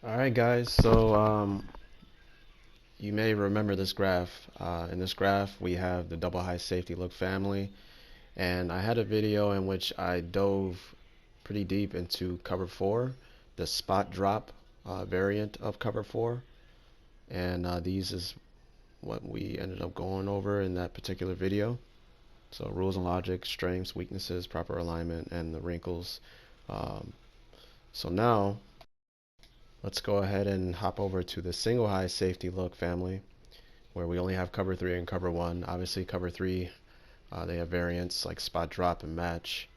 All right, guys. You may remember this graph. In this graph, we have the double high safety look family, and I had a video in which I dove pretty deep into cover four, the spot drop variant of cover four, and these is what we ended up going over in that particular video. So rules and logic, strengths, weaknesses, proper alignment, and the wrinkles. Um, so now let's go ahead and hop over to the single high safety look family, where we only have cover three and cover one. Obviously, cover three, they have variants like spot drop and match.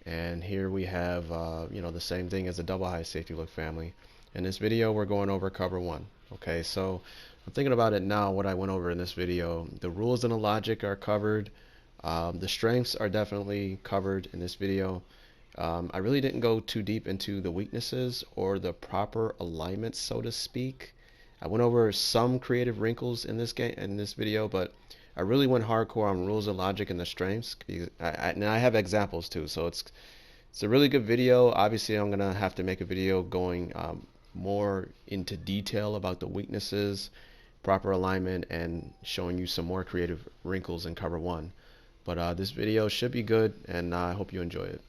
And here we have, the same thing as the double high safety look family. In this video, we're going over cover one. Okay, so I'm thinking about it now, what I went over in this video. The rules and the logic are covered. The strengths are definitely covered in this video. I really didn't go too deep into the weaknesses or the proper alignment, so to speak. I went over some creative wrinkles in this video, but I really went hardcore on rules of logic and the strengths. And I have examples too, so it's a really good video. Obviously, I'm gonna have to make a video going more into detail about the weaknesses, proper alignment, and showing you some more creative wrinkles in cover one. But this video should be good, and I hope you enjoy it.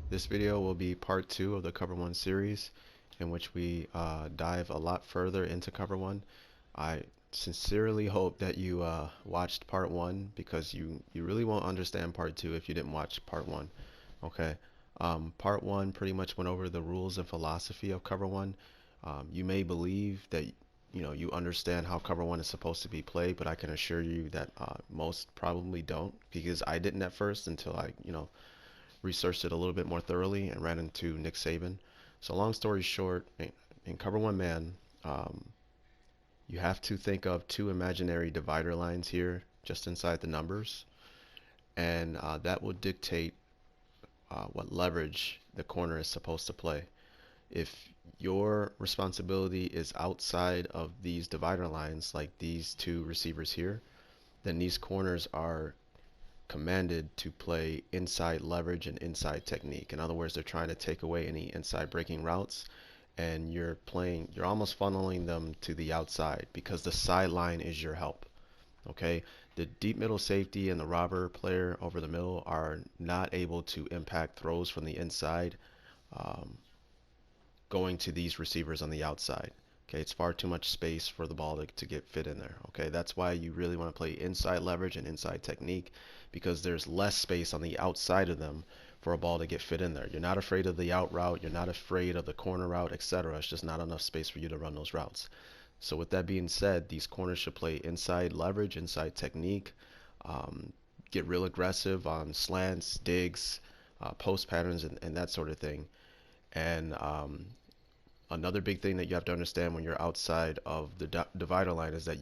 This video will be part two of the cover one series, in which we dive a lot further into cover one. I sincerely hope that you watched part one, because you really won't understand part two if you didn't watch part one. Okay. Part one pretty much went over the rules and philosophy of cover one. You may believe that you understand how cover one is supposed to be played, but I can assure you that most probably don't, because I didn't at first until I researched it a little bit more thoroughly and ran into Nick Saban. So long story short, in cover one man, you have to think of two imaginary divider lines here just inside the numbers, and that will dictate what leverage the corner is supposed to play. If your responsibility is outside of these divider lines, like these two receivers here, then these corners are commanded to play inside leverage and inside technique. In other words, they're trying to take away any inside breaking routes, and you're almost funneling them to the outside, because the sideline is your help. Okay, the deep middle safety and the robber player over the middle are not able to impact throws from the inside, um, going to these receivers on the outside. Okay, it's far too much space for the ball to get fit in there. Okay, that's why you really want to play inside leverage and inside technique, because there's less space on the outside of them for a ball to get fit in there. You're not afraid of the out route, you're not afraid of the corner route, etc. It's just not enough space for you to run those routes. So with that being said, these corners should play inside leverage, inside technique, um, get real aggressive on slants, digs, post patterns, and that sort of thing. And another big thing that you have to understand when you're outside of the divider line is that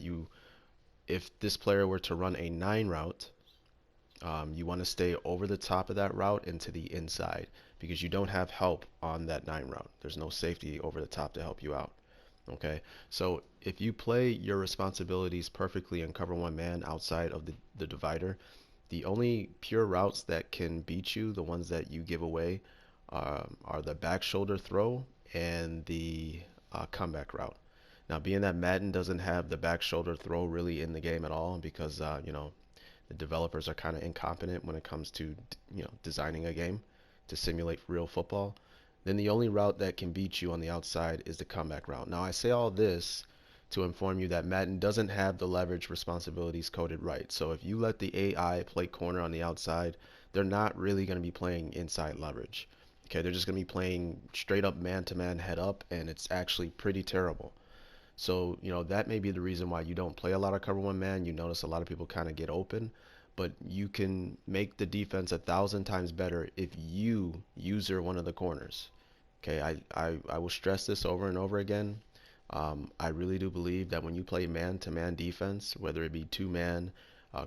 if this player were to run a 9 route, you want to stay over the top of that route and to the inside, because you don't have help on that 9 route. There's no safety over the top to help you out. Okay, so if you play your responsibilities perfectly in cover one man outside of the divider, the only pure routes that can beat you, the ones that you give away, are the back shoulder throw and the comeback route. Now, being that Madden doesn't have the back shoulder throw really in the game at all, because the developers are kind of incompetent when it comes to designing a game to simulate real football, then the only route that can beat you on the outside is the comeback route. Now, I say all this to inform you that Madden doesn't have the leverage responsibilities coded right. So if you let the AI play corner on the outside, they're not really going to be playing inside leverage. Okay, they're just going to be playing straight up man-to-man head up, and it's actually pretty terrible. So, that may be the reason why you don't play a lot of cover one man. You notice a lot of people kind of get open, but you can make the defense 1,000 times better if you user one of the corners. Okay, I will stress this over and over again. I really do believe that when you play man-to-man defense, whether it be two-man,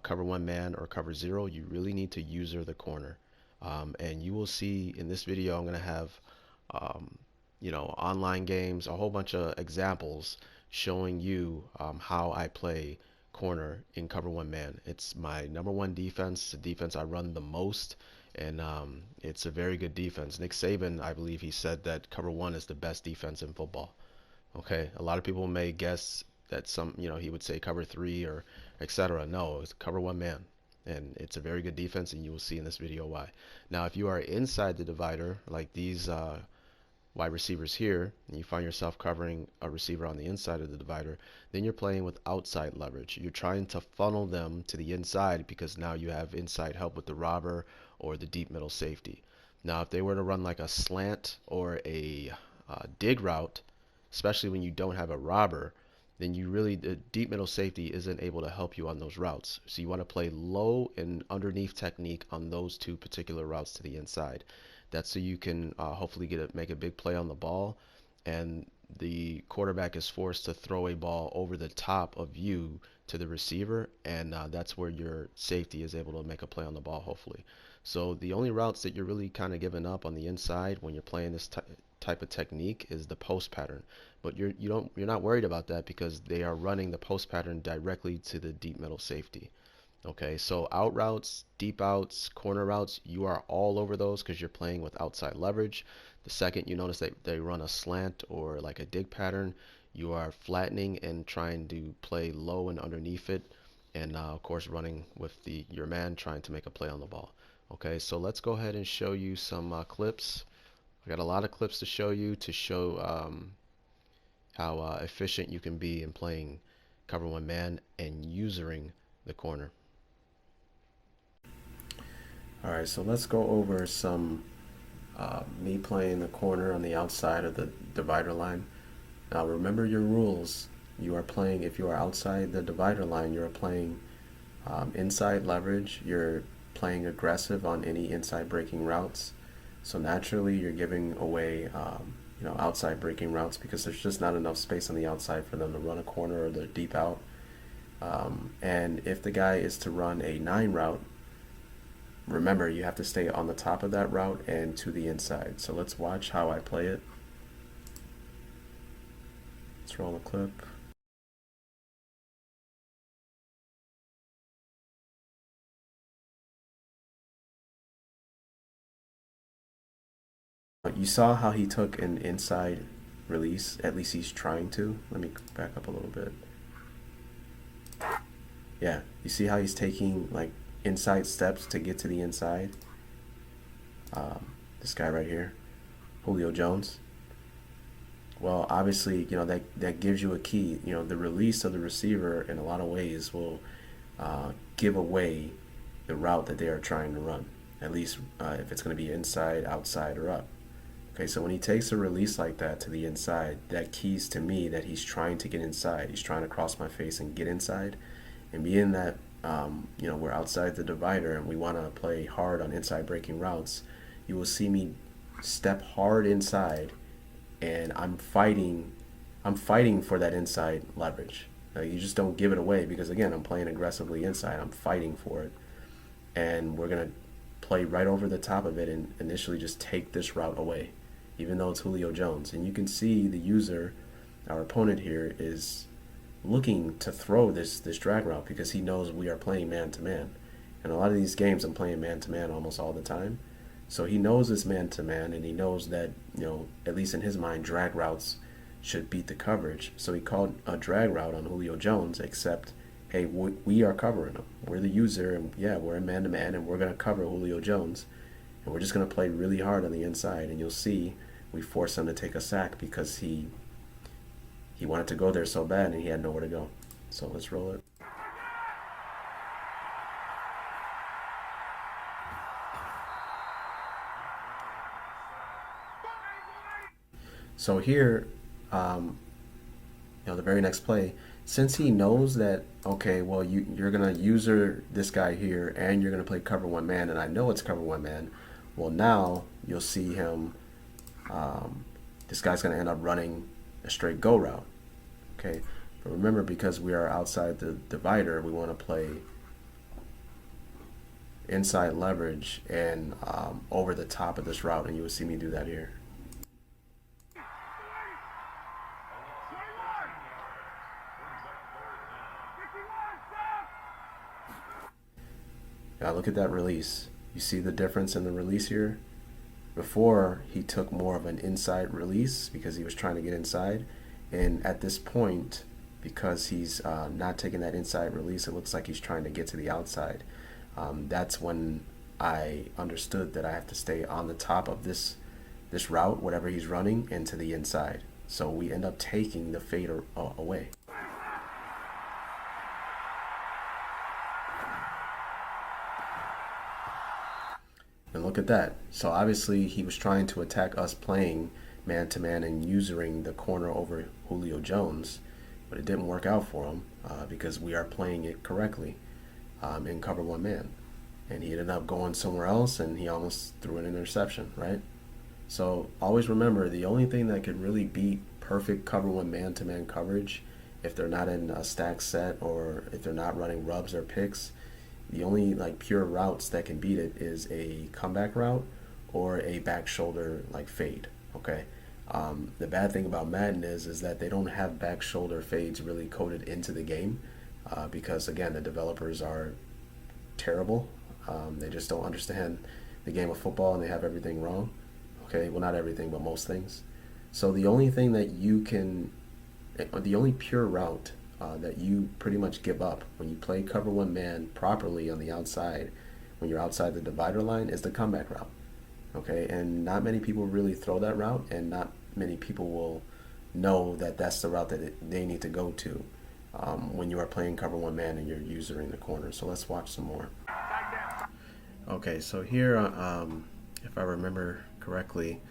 cover one man, or cover zero, you really need to user the corner. And you will see in this video, I'm going to have um, online games, a whole bunch of examples showing you how I play corner in cover one man. It's my number one defense, the defense I run the most, and it's a very good defense. Nick Saban, I believe he said that cover one is the best defense in football. Okay, a lot of people may guess that he would say cover three or etc. No, it's cover one man, and it's a very good defense, and you will see in this video why. Now, if you are inside the divider, like these wide receivers here, and you find yourself covering a receiver on the inside of the divider, then you're playing with outside leverage. You're trying to funnel them to the inside because now you have inside help with the robber or the deep middle safety. Now, if they were to run like a slant or a dig route, especially when you don't have a robber, then the deep middle safety isn't able to help you on those routes. So you want to play low and underneath technique on those two particular routes to the inside. That's so you can hopefully make a big play on the ball, and the quarterback is forced to throw a ball over the top of you to the receiver, and that's where your safety is able to make a play on the ball, hopefully. So the only routes that you're really kind of giving up on the inside when you're playing this type of technique is the post pattern. But you're not worried about that because they are running the post pattern directly to the deep middle safety. Okay, so out routes, deep outs, corner routes, you are all over those because you're playing with outside leverage. The second you notice that they run a slant or like a dig pattern, you are flattening and trying to play low and underneath it, and of course running with your man trying to make a play on the ball. Okay, so let's go ahead and show you some clips. I got a lot of clips to show you to show how efficient you can be in playing cover one man and using the corner. All right, so let's go over some me playing the corner on the outside of the divider line. Now remember your rules. You are playing, if you are outside the divider line, you are playing inside leverage. You're playing aggressive on any inside breaking routes. So naturally you're giving away outside breaking routes because there's just not enough space on the outside for them to run a corner or the deep out. And if the guy is to run a 9 route, remember you have to stay on the top of that route and to the inside. So let's watch how I play it. Let's roll a clip. You saw how he took an inside release, at least he's trying to. Let me back up a little bit. Yeah, you see how he's taking like inside steps to get to the inside. This guy right here, Julio Jones. Well, obviously, that gives you a key. The release of the receiver in a lot of ways will give away the route that they are trying to run. At least if it's going to be inside, outside, or up. Okay, so when he takes a release like that to the inside, that keys to me that he's trying to get inside. He's trying to cross my face and get inside. And being that we're outside the divider and we want to play hard on inside breaking routes, you will see me step hard inside, and I'm fighting for that inside leverage. You just don't give it away because again, I'm playing aggressively inside. I'm fighting for it, and we're gonna play right over the top of it and initially just take this route away, even though it's Julio Jones. And you can see the user, our opponent here, is looking to throw this drag route because he knows we are playing man to man. And a lot of these games I'm playing man to man almost all the time. So he knows it's man to man, and he knows that, at least in his mind, drag routes should beat the coverage. So he called a drag route on Julio Jones, except, hey, we are covering him. We're the user, and yeah, we're in man to man, and we're going to cover Julio Jones. And we're just going to play really hard on the inside. And you'll see we force him to take a sack because he wanted to go there so bad and he had nowhere to go. So let's roll it. So here, the very next play, since he knows that, okay, well, you're going to user this guy here and you're going to play cover one man, and I know it's cover one man, well, now you'll see him, this guy's going to end up running a straight go route. Okay, but remember, because we are outside the divider, we want to play inside leverage and over the top of this route, and you will see me do that here. Now look at that release. You see the difference in the release here? Before, he took more of an inside release because he was trying to get inside. And at this point, because he's not taking that inside release, it looks like he's trying to get to the outside. That's when I understood that I have to stay on the top of this route, whatever he's running, and to the inside. So we end up taking the fade away. And look at that. So obviously he was trying to attack us playing man to man and using the corner over Julio Jones, but it didn't work out for him because we are playing it correctly in cover one man. And he ended up going somewhere else and he almost threw an interception, right? So always remember, the only thing that could really beat perfect cover one man to man coverage, if they're not in a stack set or if they're not running rubs or picks, the only like pure routes that can beat it is a comeback route or a back shoulder like fade. Okay. The bad thing about Madden is that they don't have back shoulder fades really coded into the game because again the developers are terrible. They just don't understand the game of football and they have everything wrong. Okay, well not everything, but most things. So the only thing that you can, the only pure route that you pretty much give up when you play cover one man properly on the outside, when you're outside the divider line, is the comeback route. Okay, and not many people really throw that route, and not many people will know that that's the route that they need to go to when you are playing cover one man and you're using the corner. So let's watch some more. Okay, so here, if I remember correctly,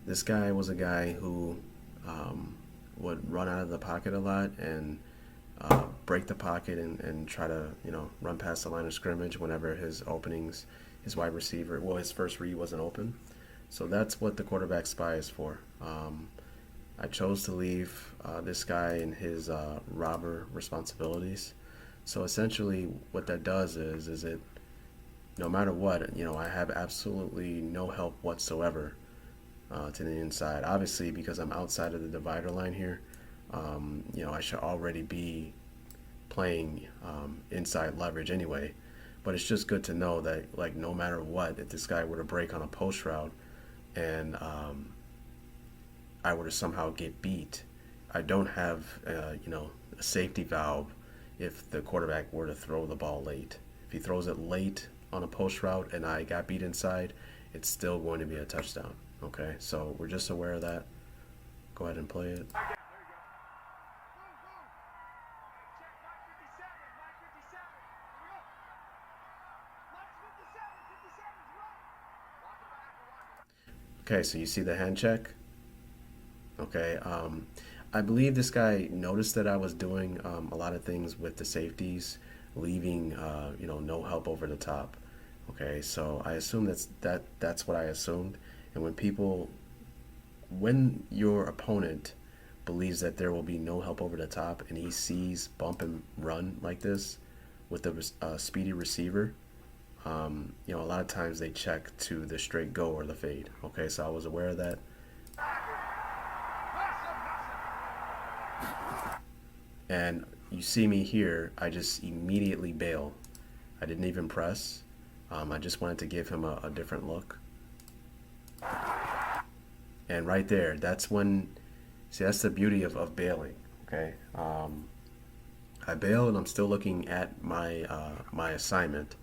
this guy was a guy who would run out of the pocket a lot and break the pocket and try to run past the line of scrimmage whenever his openings, his wide receiver, well his first read wasn't open. So that's what the quarterback spy is for. I chose to leave this guy in his robber responsibilities. So essentially what that does is it, no matter what, I have absolutely no help whatsoever to the inside. Obviously, because I'm outside of the divider line here, I should already be playing inside leverage anyway. But it's just good to know that, like, no matter what, if this guy were to break on a post route and I were to somehow get beat, I don't have, a safety valve if the quarterback were to throw the ball late. If he throws it late on a post route and I got beat inside, it's still going to be a touchdown. Okay, so we're just aware of that. Go ahead and play it. Okay, so you see the hand check. Okay, I believe this guy noticed that I was doing a lot of things with the safeties, leaving no help over the top. Okay, so I assume that's what I assumed. And when your opponent believes that there will be no help over the top, and he sees bump and run like this with a speedy receiver, a lot of times they check to the straight go or the fade. Okay, so I was aware of that. And you see me here, I just immediately bail. I didn't even press. I just wanted to give him a different look. And right there, that's when, see, that's the beauty of bailing, okay? I bail and I'm still looking at my assignment.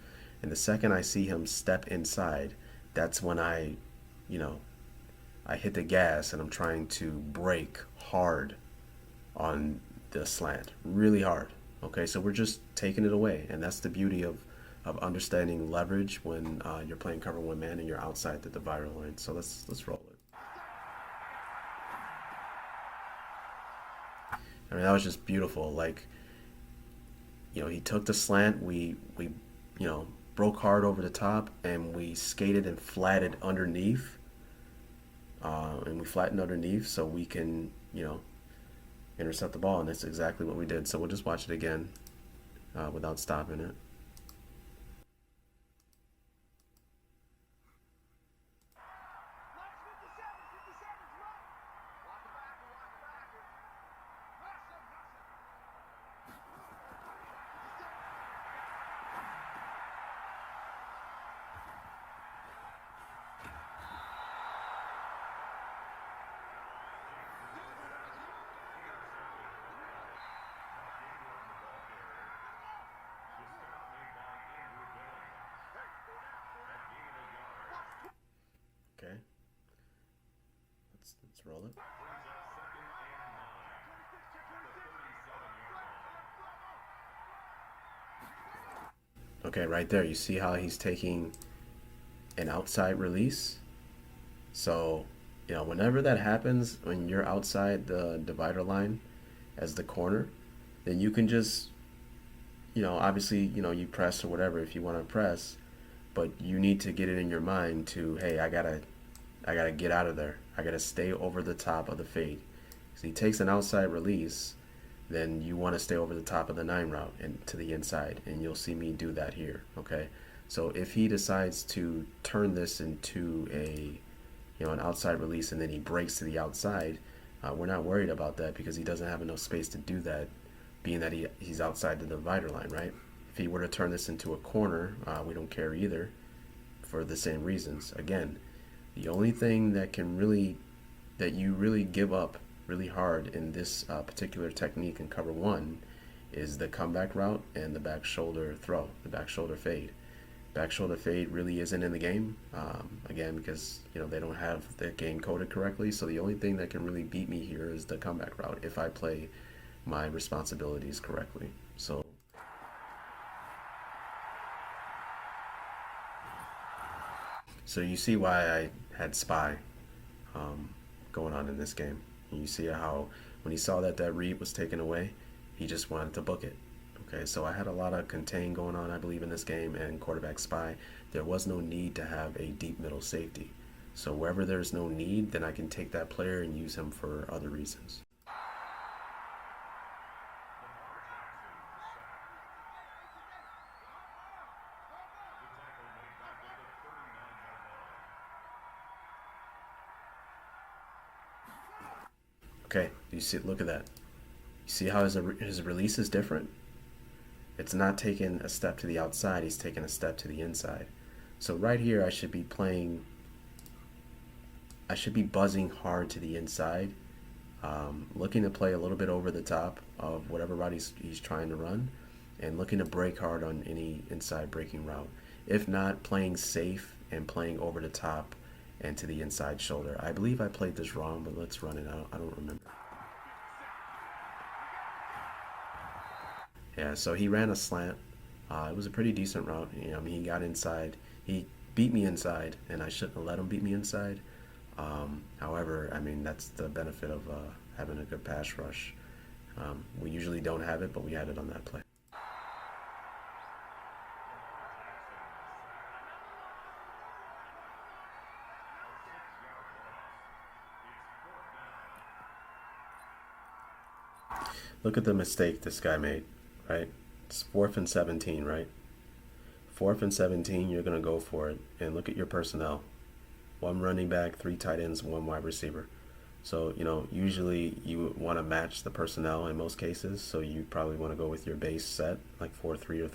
And the second I see him step inside, that's when I hit the gas and I'm trying to brake hard on the slant, really hard. Okay, so we're just taking it away, and that's the beauty of understanding leverage when you're playing cover one man and you're outside the divider line. So let's roll it. I mean, that was just beautiful. Like, he took the slant, we broke hard over the top, and we skated and flatted underneath, and we flattened underneath so we can intercept the ball, and that's exactly what we did. So we'll just watch it again without stopping it. roll it. Okay, right there. You see how he's taking an outside release? So, whenever that happens, when you're outside the divider line as the corner, then you can just, obviously, you press or whatever if you want to press, but you need to get it in your mind to, hey, I gotta get out of there. I gotta stay over the top of the fade. So he takes an outside release, then you want to stay over the top of the 9 route and to the inside, and you'll see me do that here. Okay, so if he decides to turn this into an outside release and then he breaks to the outside, we're not worried about that because he doesn't have enough space to do that, being that he's outside the divider line, right? If he were to turn this into a corner, we don't care either for the same reasons. Again, the only thing that you really give up really hard in this particular technique in cover one is the comeback route and the back shoulder throw, the back shoulder fade. Back shoulder fade really isn't in the game, again, because they don't have the game coded correctly. So the only thing that can really beat me here is the comeback route if I play my responsibilities correctly. So you see why I had spy um, going on in this game. And you see how when he saw that read was taken away, he just wanted to book it. Okay, so I had a lot of contain going on, I believe, in this game, and quarterback spy. There was no need to have a deep middle safety. So wherever there's no need, then I can take that player and use him for other reasons. Okay, you see, look at that. You see how his release is different? It's not taking a step to the outside, he's taking a step to the inside. So right here, I should be buzzing hard to the inside, looking to play a little bit over the top of whatever route he's trying to run, and looking to break hard on any inside breaking route. If not, playing safe and playing over the top and to the inside shoulder. I believe I played this wrong, but let's run it. I don't remember. Yeah, so he ran a slant. It was a pretty decent route. I mean, he got inside. He beat me inside, and I shouldn't have let him beat me inside. However, I mean, that's the benefit of having a good pass rush. We usually don't have it, but we had it on that play. Look at the mistake this guy made, right? It's 4th and 17, right? 4th and 17, you're going to go for it. And look at your personnel. One running back, 3 tight ends, one wide receiver. So, usually you want to match the personnel in most cases. So you probably want to go with your base set, like 4-3 or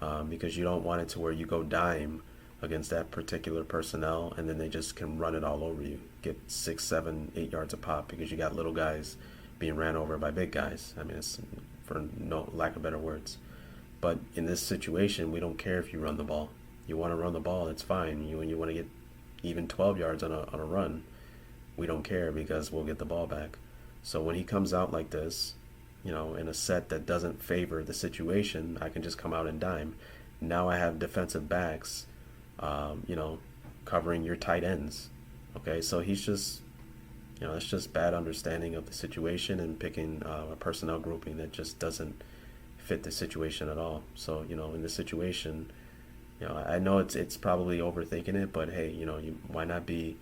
3-4, because you don't want it to where you go dime against that particular personnel and then they just can run it all over you. Get 6, 7, 8 yards a pop because you got little guys being ran over by big guys. I mean, it's for no lack of better words. But in this situation, we don't care if you run the ball. You want to run the ball, it's fine. You want to get even 12 yards on a run, we don't care because we'll get the ball back. So when he comes out like this, in a set that doesn't favor the situation, I can just come out and dime. Now I have defensive backs, covering your tight ends. Okay, so he's just, it's just bad understanding of the situation and picking a personnel grouping that just doesn't fit the situation at all. So, in this situation, I know it's probably overthinking it, but hey, why not be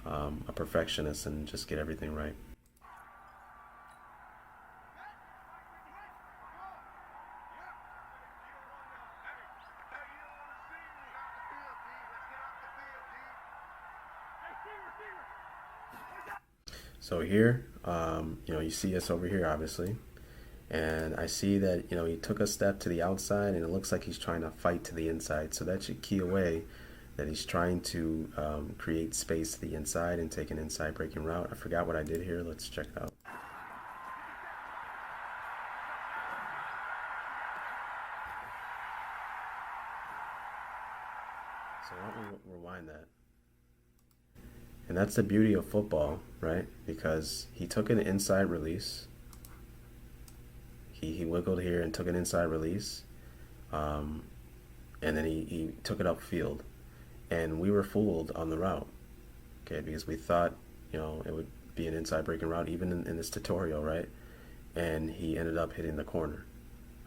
a perfectionist and just get everything right? So here, you see us over here, obviously, and I see that he took a step to the outside, and it looks like he's trying to fight to the inside. So that should key away that he's trying to create space to the inside and take an inside breaking route. I forgot what I did here. Let's check it out. So why don't we rewind that? And that's the beauty of football, right? Because he took an inside release. He wiggled here and took an inside release. Um, and then he took it upfield. And we were fooled on the route, okay, because we thought, it would be an inside breaking route, even in this tutorial, right? And he ended up hitting the corner,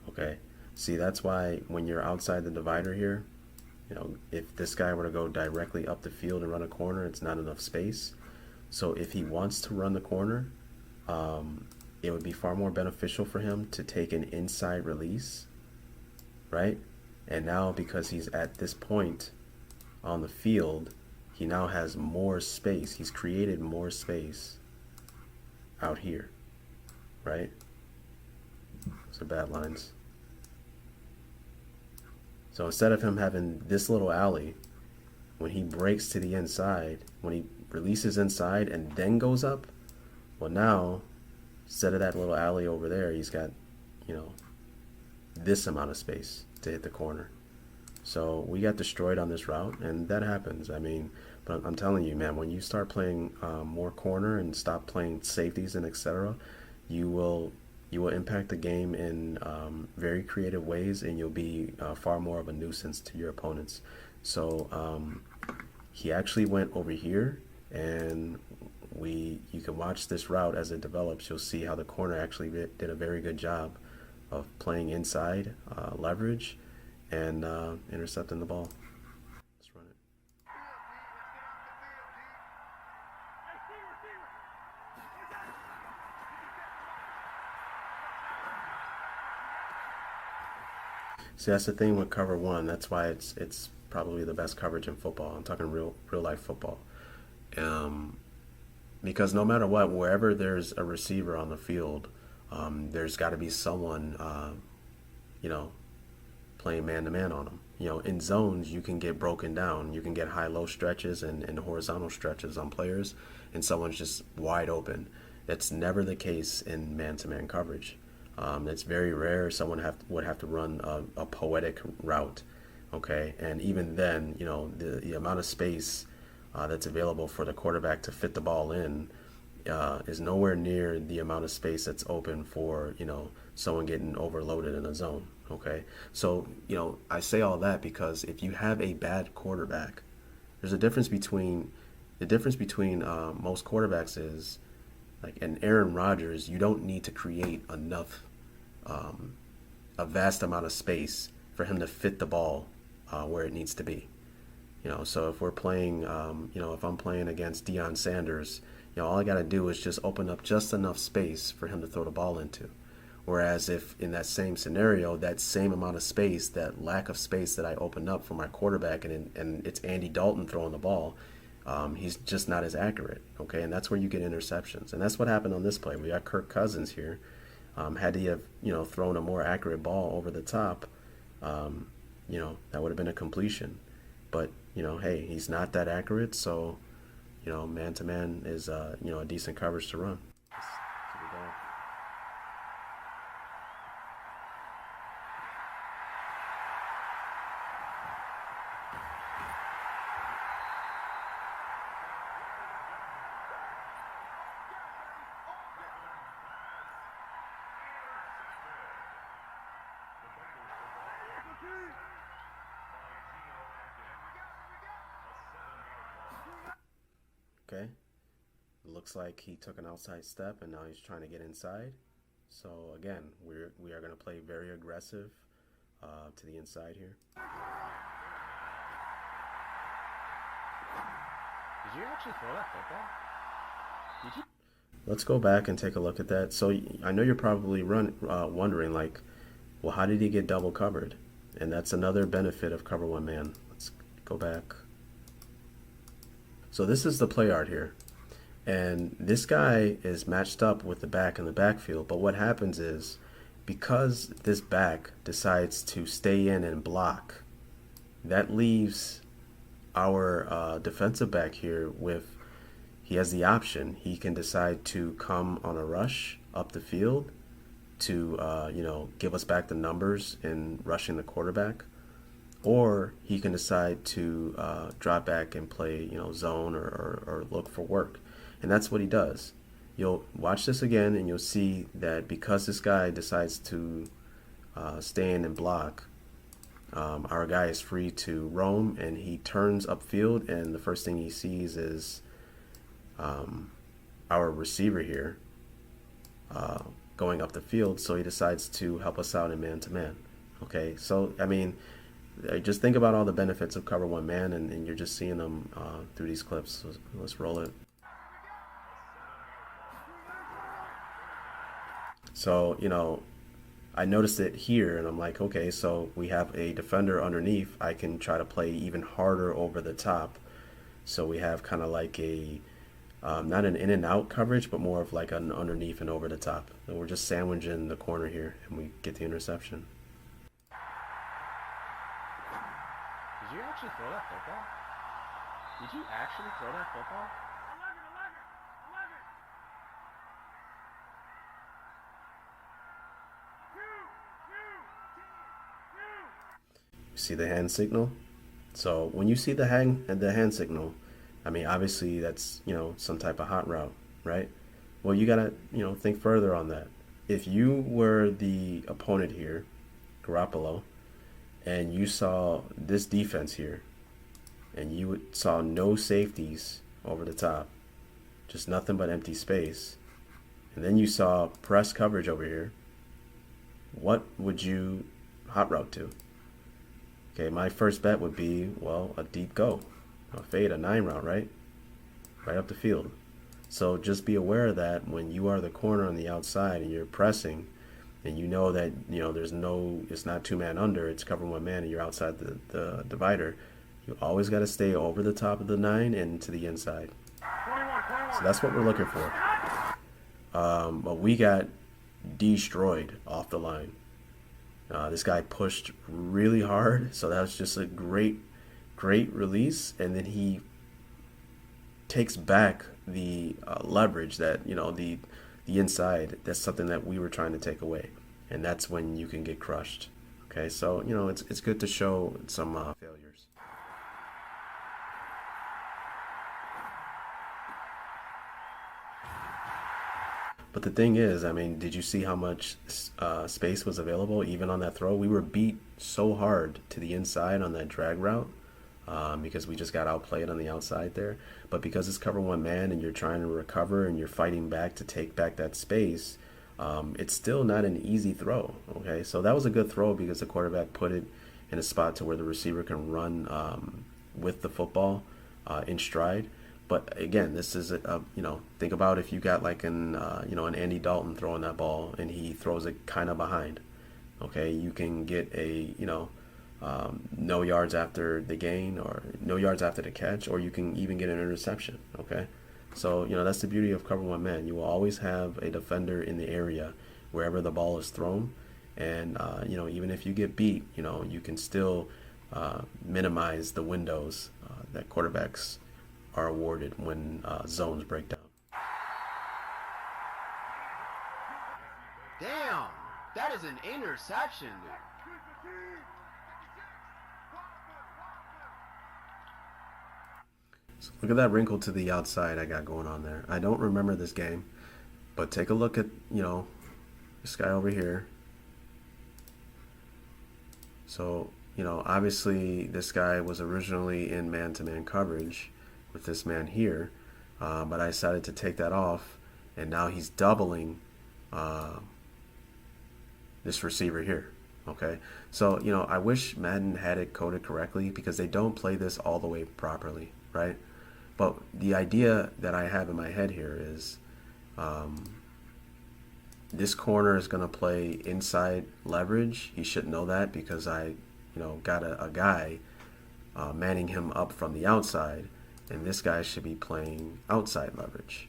okay? See, that's why when you're outside the divider here, if this guy were to go directly up the field and run a corner, it's not enough space. So if he wants to run the corner, um, it would be far more beneficial for him to take an inside release, right? And now because he's at this point on the field, he now has more space. He's created more space out here, right? Those are bad lines. So instead of him having this little alley, when he breaks to the inside, when he releases inside and then goes up, well, now instead of that little alley over there, he's got, you know, this amount of space to hit the corner. So we got destroyed on this route, and that happens. I mean, but I'm telling you, man, when you start playing more corner and stop playing safeties and etc., you will impact the game in very creative ways, and you'll be far more of a nuisance to your opponents. So he actually went over here, and you can watch this route as it develops. You'll see how the corner actually did a very good job of playing inside leverage and intercepting the ball. Let's run it. See, that's the thing with cover one. That's why it's probably the best coverage in football. I'm talking real life football. Um, because no matter what, wherever there's a receiver on the field, there's got to be someone, you know, playing man to man on them. In zones, you can get broken down. You can get high-low stretches and horizontal stretches on players, and someone's just wide open. That's never the case in man-to-man coverage. It's very rare someone would have to run a poetic route, okay? And even then, the amount of space that's available for the quarterback to fit the ball in is nowhere near the amount of space that's open for, someone getting overloaded in a zone. Okay, so I say all that because if you have a bad quarterback, there's a difference between most quarterbacks is like an Aaron Rodgers. You don't need to create enough, a vast amount of space for him to fit the ball where it needs to be. So if we're playing, if I'm playing against Deion Sanders, all I got to do is just open up just enough space for him to throw the ball into. Whereas if in that same scenario, that same amount of space, that lack of space that I opened up for my quarterback, and it's Andy Dalton throwing the ball, he's just not as accurate. Okay, and that's where you get interceptions, and that's what happened on this play. We got Kirk Cousins here. Had he have thrown a more accurate ball over the top, that would have been a completion. But hey, he's not that accurate, so man to man is a decent coverage to run. Here we go. Okay, looks like he took an outside step and now he's trying to get inside. So again, we are going to play very aggressive to the inside here. Did you actually throw that football? Did you? Let's go back and take a look at that. So I know you're probably wondering, like, well, how did he get double covered? And that's another benefit of cover one man. Let's go back. So this is the play art here. And this guy is matched up with the back in the backfield. But what happens is, because this back decides to stay in and block, that leaves our defensive back here with, he has the option. He can decide to come on a rush up the field to, give us back the numbers in rushing the quarterback. or he can decide to drop back and play, zone or look for work, and that's what he does. You'll watch this again, and you'll see that because this guy decides to stay in and block, our guy is free to roam, and he turns upfield, and the first thing he sees is our receiver here going up the field, so he decides to help us out in man to man. Okay, so I mean, just think about all the benefits of cover one man, and you're just seeing them through these clips. So let's roll it. So, I noticed it here, and I'm like, okay, so we have a defender underneath. I can try to play even harder over the top. So we have kind of like a not an in and out coverage, but more of like an underneath and over the top. And we're just sandwiching the corner here, and we get the interception. Did you actually throw that football? Did you actually throw that football? See the hand signal? So when you see the hand signal, I mean, obviously that's, some type of hot route, right? Well, you gotta, think further on that. If you were the opponent here, Garoppolo, and you saw this defense here, and you saw no safeties over the top, just nothing but empty space, and then you saw press coverage over here, what would you hot route to? Okay, my first bet would be, well, a deep go, a fade, a 9 route, right? Right up the field. So just be aware of that when you are the corner on the outside and you're pressing, and you know that it's not two man under, it's cover one man, and you're outside the divider. You always got to stay over the top of the 9 and to the inside. So that's what we're looking for. But we got destroyed off the line. This guy pushed really hard, so that was just a great release, and then he takes back the leverage that the inside. That's something that we were trying to take away, and that's when you can get crushed. Okay, so it's good to show some failures. But the thing is, I mean, did you see how much space was available even on that throw? We were beat so hard to the inside on that drag route because we just got outplayed on the outside there. But because it's cover one man and you're trying to recover and you're fighting back to take back that space, it's still not an easy throw. Okay, so that was a good throw because the quarterback put it in a spot to where the receiver can run with the football in stride. But again, this is think about if you got like an Andy Dalton throwing that ball and he throws it kind of behind. Okay, you can get a no yards after the gain or no yards after the catch, or you can even get an interception. Okay, so that's the beauty of cover one man. You will always have a defender in the area wherever the ball is thrown, and even if you get beat, you can still minimize the windows that quarterbacks are awarded when zones break down. Damn, that is an interception, dude. So look at that wrinkle to the outside I got going on there. I don't remember this game, but take a look at this guy over here. So obviously this guy was originally in man-to-man coverage with this man here, but I decided to take that off, and now he's doubling this receiver here. Okay, so I wish Madden had it coded correctly because they don't play this all the way properly, right? But the idea that I have in my head here is this corner is going to play inside leverage. He should know that because I got a guy manning him up from the outside, and this guy should be playing outside leverage.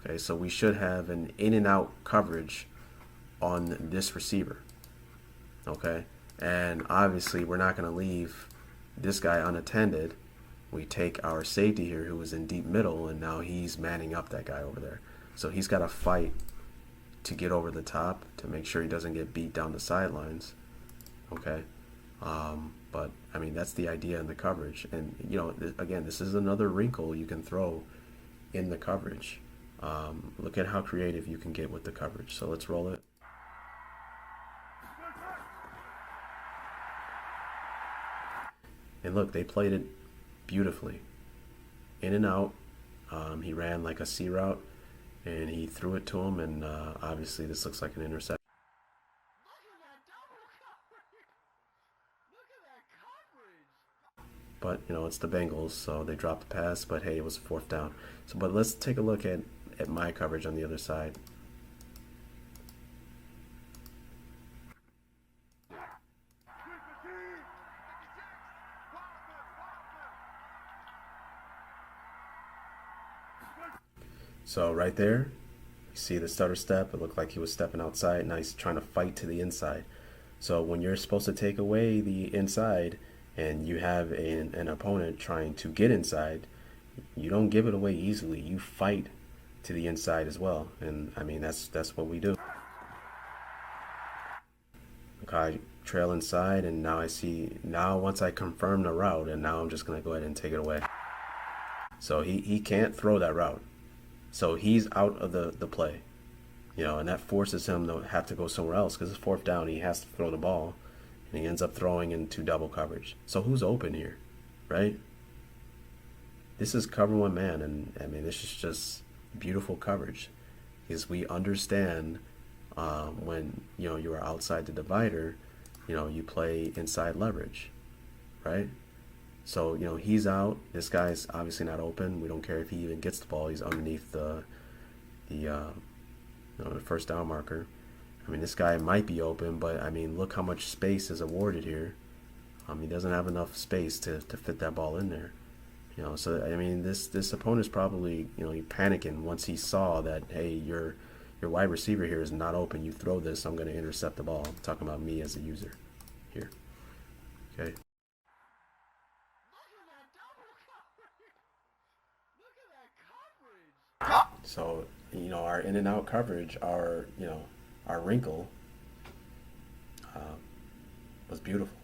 Okay, so we should have an in and out coverage on this receiver. Okay, and obviously we're not going to leave this guy unattended. We take our safety here who was in deep middle, and now he's manning up that guy over there. So he's got to fight to get over the top to make sure he doesn't get beat down the sidelines. Okay, But I mean, that's the idea in the coverage. And you know, again, this is another wrinkle you can throw in the coverage. Look at how creative you can get with the coverage. So let's roll it. And look, they played it beautifully, in and out. He ran like a C route, and he threw it to him. And obviously, this looks like an interception. But you know, it's the Bengals, so they dropped the pass. But hey, it was fourth down. So, but let's take a look at my coverage on the other side. So right there, you see the stutter step. It looked like he was stepping outside. Now he's trying to fight to the inside. So when you're supposed to take away the inside and you have an opponent trying to get inside, you don't give it away easily. You fight to the inside as well. And I mean, that's what we do. Okay, trail inside, and now I see, now once I confirm the route, and now I'm just going to go ahead and take it away. So he can't throw that route. So he's out of the play, you know, and that forces him to have to go somewhere else because it's fourth down. He has to throw the ball, and he ends up throwing into double coverage. So who's open here, right? This is cover one man, and I mean, this is just beautiful coverage because we understand when, you know, you are outside the divider, you know, you play inside leverage, right? So, you know, he's out. This guy's obviously not open. We don't care if he even gets the ball. He's underneath you know, the first down marker. I mean, this guy might be open, but I mean, look how much space is awarded here. He doesn't have enough space to fit that ball in there. You know, so I mean, this opponent's probably, you know, panicking once he saw that, hey, your wide receiver here is not open. You throw this, I'm going to intercept the ball. I'm talking about me as a user here. Okay. So, you know, our in and out coverage, our, you know, our wrinkle uh, was beautiful.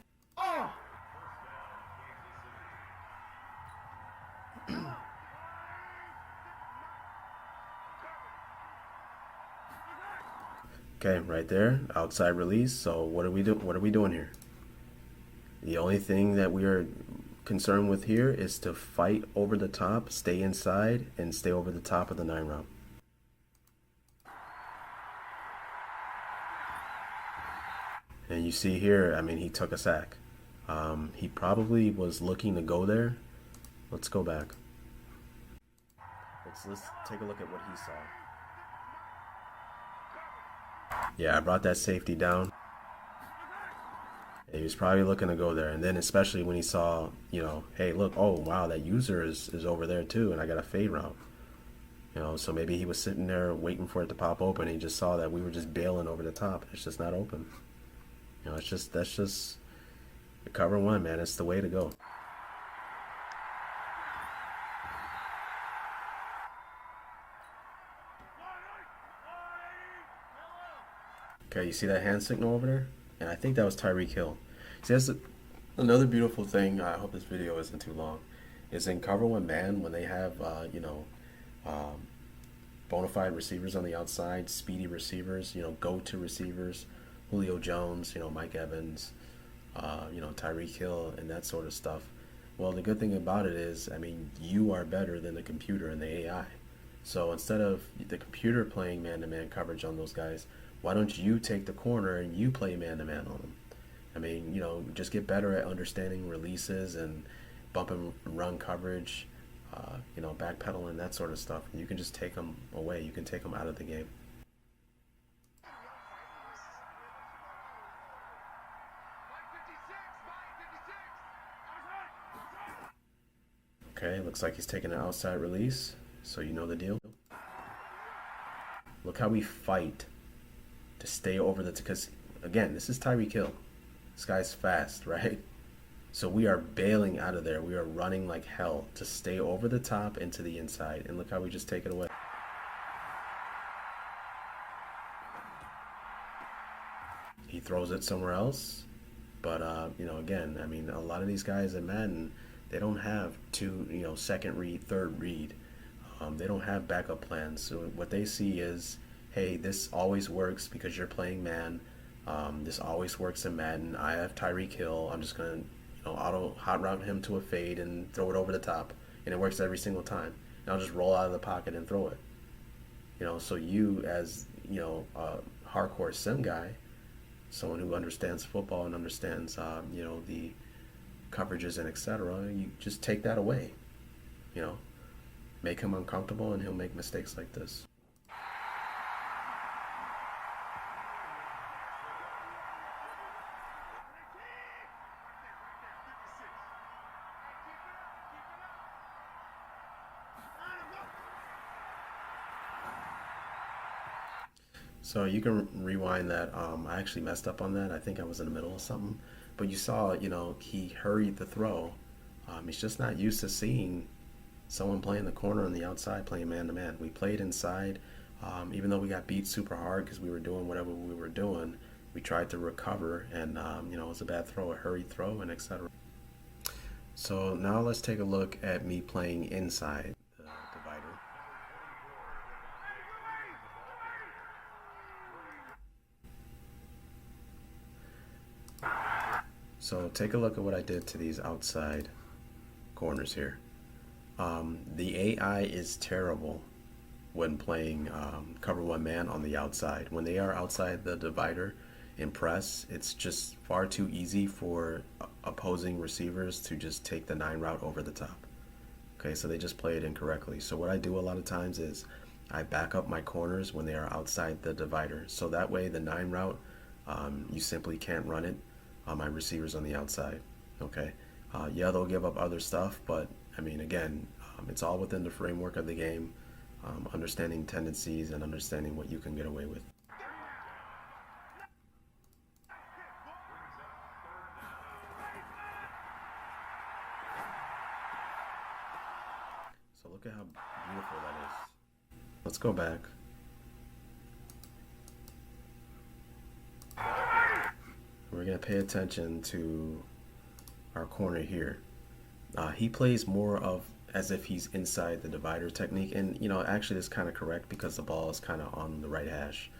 Okay, right there, outside release. So what are we do? What are we doing here? The only thing that we are concerned with here is to fight over the top, stay inside, and stay over the top of the 9 route. And you see here, I mean, he took a sack. He probably was looking to go there. Let's go back. Let's take a look at what he saw. Yeah, I brought that safety down. He was probably looking to go there, and then especially when he saw, you know, hey, look, oh wow, that user is over there too, and I got a fade route. You know, so maybe he was sitting there waiting for it to pop open. And he just saw that we were just bailing over the top. It's just not open. You know, that's just cover one, man. It's the way to go. Okay, you see that hand signal over there? And I think that was Tyreek Hill. See, that's another beautiful thing. I hope this video isn't too long. Is in cover one man when they have, you know, bona fide receivers on the outside, speedy receivers, you know, go-to receivers, Julio Jones, you know, Mike Evans, you know, Tyreek Hill, and that sort of stuff. Well, the good thing about it is, I mean, you are better than the computer and the AI. So instead of the computer playing man-to-man coverage on those guys, why don't you take the corner and you play man-to-man on them? I mean, you know, just get better at understanding releases and bump and run coverage, you know, backpedaling, that sort of stuff. And you can just take them away. You can take them out of the game. Okay, looks like he's taking an outside release, so you know the deal. Look how we fight to stay over the, because again, this is Tyreek Hill. This guy's fast, right? So we are bailing out of there. We are running like hell to stay over the top and to the inside. And look how we just take it away. He throws it somewhere else. But again, I mean, a lot of these guys in Madden, they don't have two, second read, third read. They don't have backup plans. So what they see is, hey, this always works because you're playing man. This always works in Madden. I have Tyreek Hill. I'm just gonna, auto hot route him to a fade and throw it over the top, and it works every single time. And I'll just roll out of the pocket and throw it. So you as a hardcore sim guy, someone who understands football and understands the coverages and etc. You just take that away. You know, make him uncomfortable, and he'll make mistakes like this. So you can rewind that. I actually messed up on that. I think I was in the middle of something, but you saw, he hurried the throw. He's just not used to seeing someone playing the corner on the outside, playing man to man. We played inside, even though we got beat super hard because we were doing whatever we were doing. We tried to recover, and it was a bad throw, a hurried throw, and etc. So now let's take a look at me playing inside the divider. So take a look at what I did to these outside corners here. The AI is terrible when playing cover one man on the outside. When they are outside the divider in press, it's just far too easy for opposing receivers to just take the 9 route over the top. Okay, so they just play it incorrectly. So what I do a lot of times is I back up my corners when they are outside the divider. So that way the 9 route, you simply can't run it on my receivers on the outside. Okay, yeah, they'll give up other stuff, but I mean, again, it's all within the framework of the game, understanding tendencies and understanding what you can get away with. So look at how beautiful that is. Let's go back. We're going to pay attention to our corner here. He plays more of as if he's inside the divider technique, and actually that's kind of correct because the ball is kind of on the right hash.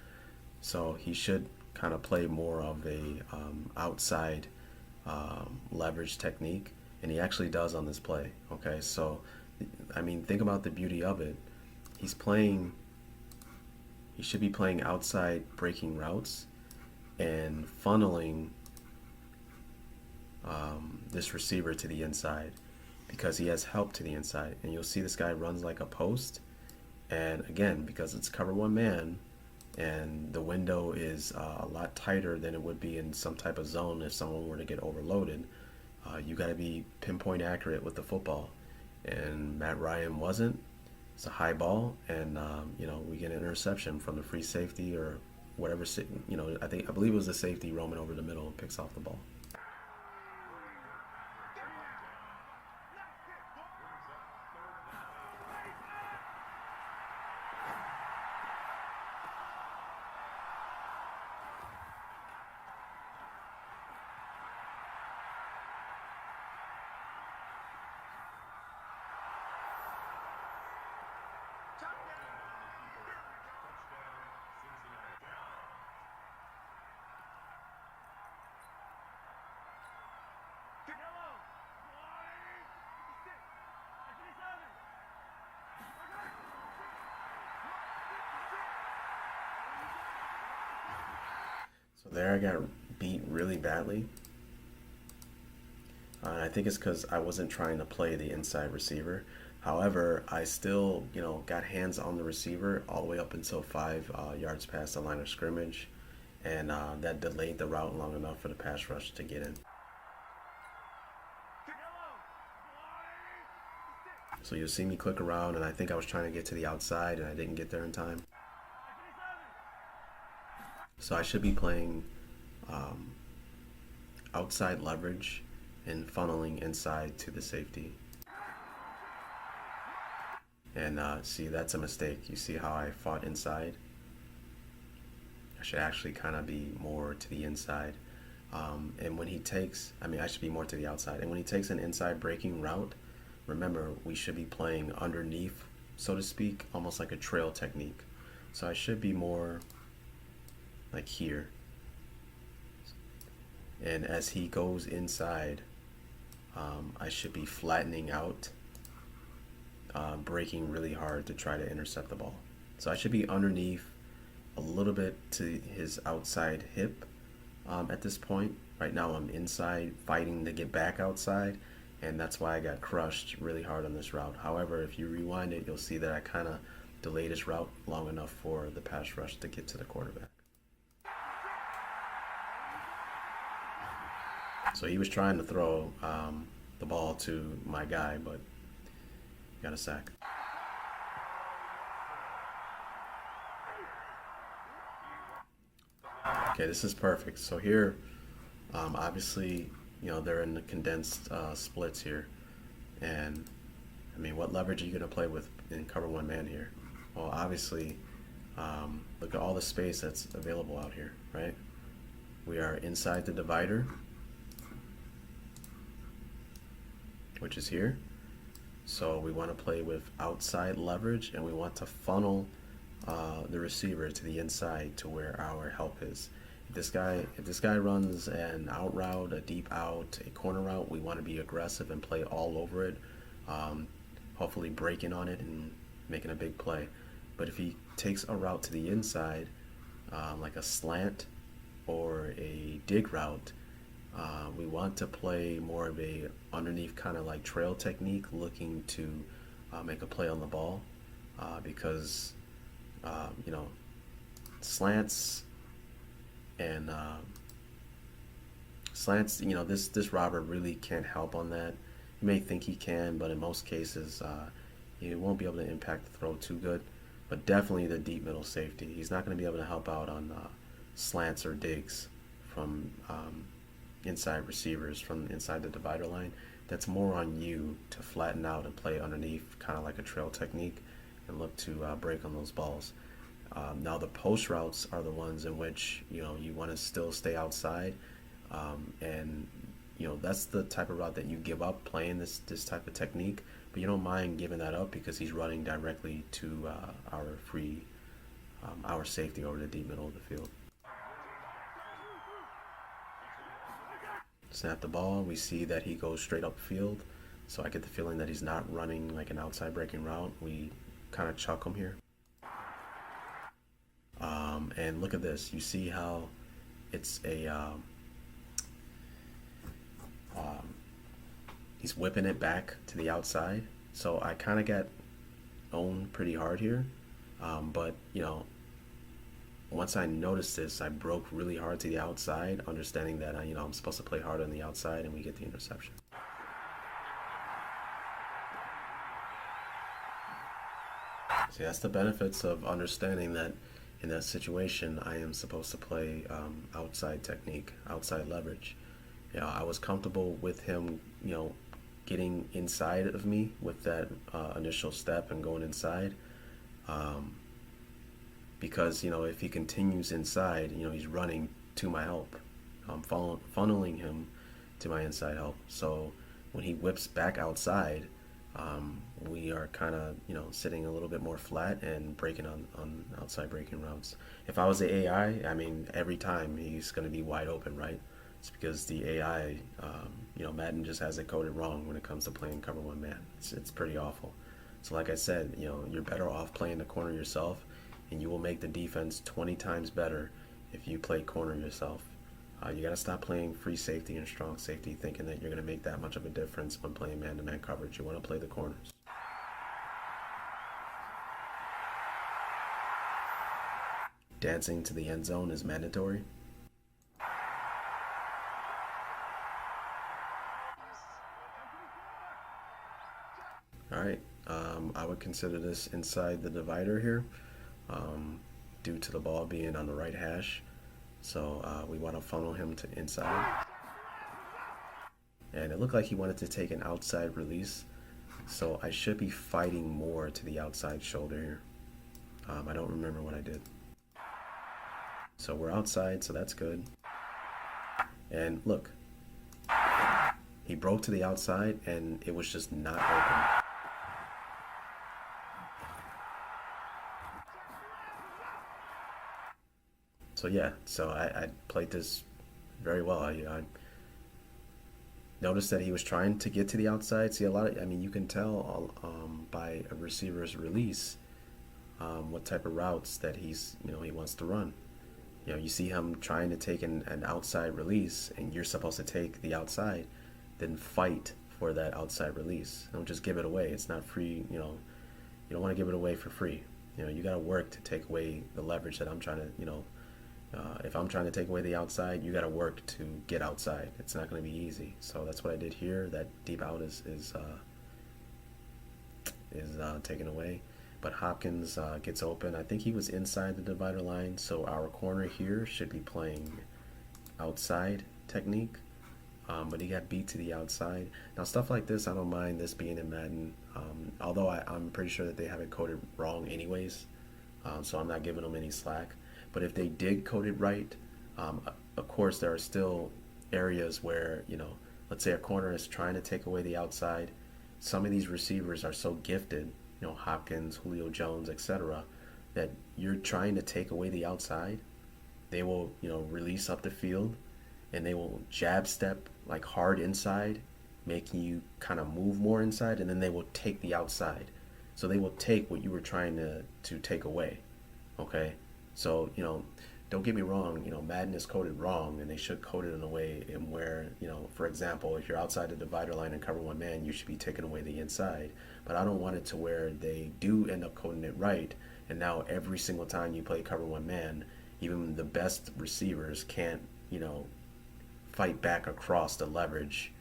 So he should kind of play more of a outside leverage technique, and he actually does on this play. Okay, so I mean, think about the beauty of it. He's playing. He should be playing outside breaking routes and funneling this receiver to the inside because he has help to the inside. And you'll see this guy runs like a post. And again, because it's cover one man and the window is a lot tighter than it would be in some type of zone if someone were to get overloaded, you got to be pinpoint accurate with the football. And Matt Ryan wasn't. It's a high ball, and we get an interception from the free safety or whatever. I believe it was the safety roaming over the middle and picks off the ball. So there I got beat really badly. And I think it's because I wasn't trying to play the inside receiver. However, I still, got hands on the receiver all the way up until 5 yards past the line of scrimmage. And that delayed the route long enough for the pass rush to get in. So you'll see me click around, and I think I was trying to get to the outside, and I didn't get there in time. So I should be playing outside leverage and funneling inside to the safety. And see, that's a mistake. You see how I fought inside? I should actually kind of be more to the inside. And when he takes, I mean, I should be more to the outside. And when he takes an inside breaking route, remember, we should be playing underneath, so to speak, almost like a trail technique. So I should be more like here. And as he goes inside, I should be flattening out, breaking really hard to try to intercept the ball. So I should be underneath a little bit to his outside hip at this point. Right now I'm inside fighting to get back outside, and that's why I got crushed really hard on this route. However, if you rewind it, you'll see that I kind of delayed his route long enough for the pass rush to get to the quarterback. So he was trying to throw the ball to my guy, but got a sack. Okay, this is perfect. So here, obviously, they're in the condensed splits here. And, I mean, what leverage are you going to play with in cover one man here? Well, obviously, look at all the space that's available out here, right? We are inside the divider, which is here. So we want to play with outside leverage, and we want to funnel the receiver to the inside to where our help is. If this guy runs an out route, a deep out, a corner route, we want to be aggressive and play all over it, hopefully breaking on it and making a big play. But if he takes a route to the inside, like a slant or a dig route, we want to play more of a underneath kind of like trail technique, looking to make a play on the ball, because you know, slants and slants. This robber really can't help on that. You may think he can, but in most cases, he won't be able to impact the throw too good. But definitely the deep middle safety. He's not going to be able to help out on slants or digs from inside receivers from inside the divider line. That's more on you to flatten out and play underneath, kind of like a trail technique, and look to break on those balls. Now the post routes are the ones in which you want to still stay outside, and that's the type of route that you give up playing this type of technique, but you don't mind giving that up because he's running directly to our safety over the deep middle of the field. Snap the ball. We see that he goes straight upfield, so I get the feeling that he's not running like an outside breaking route. We kind of chuck him here. And look at this. You see how it's he's whipping it back to the outside. So I kind of got owned pretty hard here. But once I noticed this, I broke really hard to the outside, understanding that I'm supposed to play hard on the outside, and we get the interception. See, that's the benefits of understanding that in that situation, I am supposed to play outside technique, outside leverage. I was comfortable with him, getting inside of me with that initial step and going inside. Because if he continues inside, he's running to my help. I'm funneling him to my inside help. So when he whips back outside, we are kind of sitting a little bit more flat and breaking on outside breaking routes. If I was the AI, I mean, every time he's going to be wide open, right? It's because the AI, Madden just has it coded wrong when it comes to playing cover one man. It's pretty awful. So like I said, you're better off playing the corner yourself, and you will make the defense 20 times better if you play corner yourself. You got to stop playing free safety and strong safety thinking that you're going to make that much of a difference when playing man-to-man coverage. You want to play the corners. Dancing to the end zone is mandatory. All right, I would consider this inside the divider here, due to the ball being on the right hash. So we want to funnel him to inside. And it looked like he wanted to take an outside release. So I should be fighting more to the outside shoulder here. I don't remember what I did. So we're outside, so that's good. And look, he broke to the outside and it was just not open. So yeah, so I played this very well. I noticed that he was trying to get to the outside. See, a lot of, I mean, you can tell by a receiver's release what type of routes that he wants to run. You see him trying to take an outside release, and you're supposed to take the outside, then fight for that outside release. Don't just give it away. It's not free. You don't want to give it away for free. You got to work to take away the leverage that I'm trying to. If I'm trying to take away the outside, you got to work to get outside. It's not going to be easy. So that's what I did here. That deep out is taken away. But Hopkins gets open. I think he was inside the divider line, so our corner here should be playing outside technique. But he got beat to the outside. Now, stuff like this, I don't mind this being in Madden, although I'm pretty sure that they have it coded wrong anyways, so I'm not giving them any slack. But if they did code it right, of course, there are still areas where, let's say a corner is trying to take away the outside. Some of these receivers are so gifted, Hopkins, Julio Jones, etc., that you're trying to take away the outside. They will, release up the field and they will jab step like hard inside, making you kind of move more inside, and then they will take the outside. So they will take what you were trying to take away. Okay? So, don't get me wrong, Madden is coded wrong, and they should code it in a way in where, for example, if you're outside the divider line and cover one man, you should be taking away the inside. But I don't want it to where they do end up coding it right, and now every single time you play cover one man, even the best receivers can't, fight back across the leverage,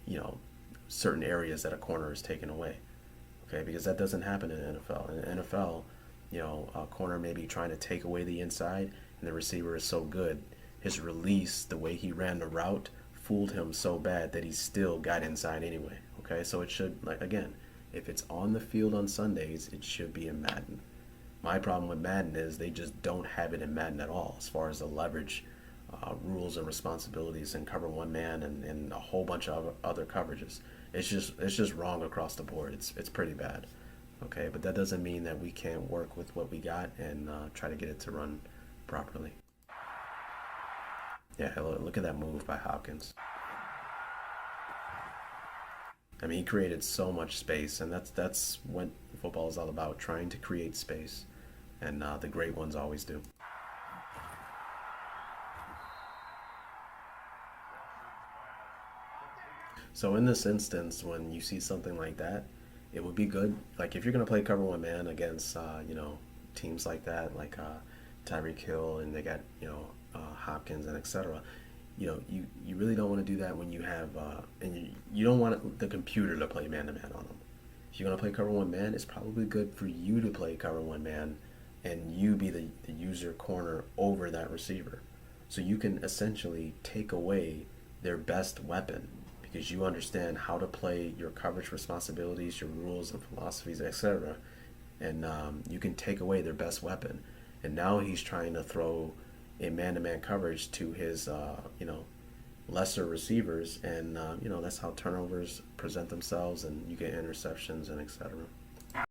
you know, certain areas that a corner is taken away. Okay, because that doesn't happen in the NFL. In the NFL, a corner may be trying to take away the inside, and the receiver is so good. His release, the way he ran the route, fooled him so bad that he still got inside anyway. Okay, so it should, like, again, if it's on the field on Sundays, it should be in Madden. My problem with Madden is they just don't have it in Madden at all, as far as the leverage rules and responsibilities and cover one man and a whole bunch of other coverages. It's just wrong across the board. It's pretty bad. Okay, but that doesn't mean that we can't work with what we got and try to get it to run properly. Yeah, look at that move by Hopkins. I mean, he created so much space, and that's what football is all about, trying to create space, and the great ones always do. So in this instance, when you see something like that, it would be good. Like if you're gonna play cover one man against teams like that, like Tyreek Hill, and they got Hopkins and etc. You really don't want to do that when you have and you don't want the computer to play man to man on them. If you're gonna play cover one man, it's probably good for you to play cover one man, and you be the user corner over that receiver, so you can essentially take away their best weapon because you understand how to play your coverage responsibilities, your rules and philosophies, etc. And you can take away their best weapon. And now he's trying to throw a man-to-man coverage to his, lesser receivers, and that's how turnovers present themselves, and you get interceptions and etc.